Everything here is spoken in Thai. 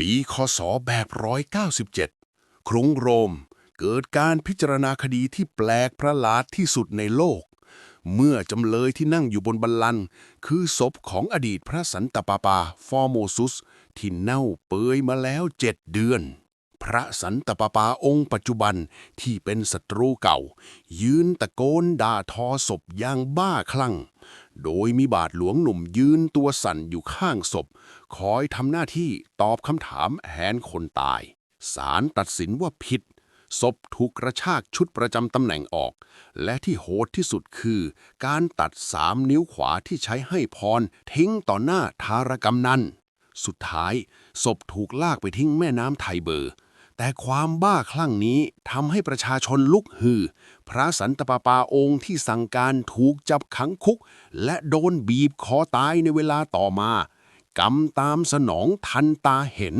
ปีคศแบบ197กรุงโรมเกิดการพิจารณาคดีที่แปลกประหลาดที่สุดในโลก เมื่อจำเลยที่นั่งอยู่บนบัลลังก์คือศพของอดีตพระสันตะปาปาฟอร์โมซุสที่เน่าเปื่อยมาแล้ว7 เดือน พระสันตะปาปาองค์ปัจจุบันที่เป็นศัตรูเก่า ยืนตะโกนด่าทอศพอย่างบ้าคลั่ง โดยมีบาทหลวงหนุ่มยืนตัวสั่นอยู่ข้างศพ คอยทำหน้าที่ตอบคำถามแทนคนตาย ศาลตัดสินว่าผิด ศพถูกกระชากชุดประจำตำแหน่งออก และที่โหดที่สุดคือการตัด3 นิ้วขวาที่ใช้ให้พรทิ้งต่อหน้าทารกำนัน สุดท้ายศพถูกลากไปทิ้งแม่น้ำไทเบอร์ แต่ความบ้าคลั่งนี้ทำให้ประชาชนลุกฮือ พระสันตะปาปาองค์ที่สั่งการถูกจับขังคุก และโดนบีบคอตายในเวลาต่อมา กรรมตามสนองทันตาเห็น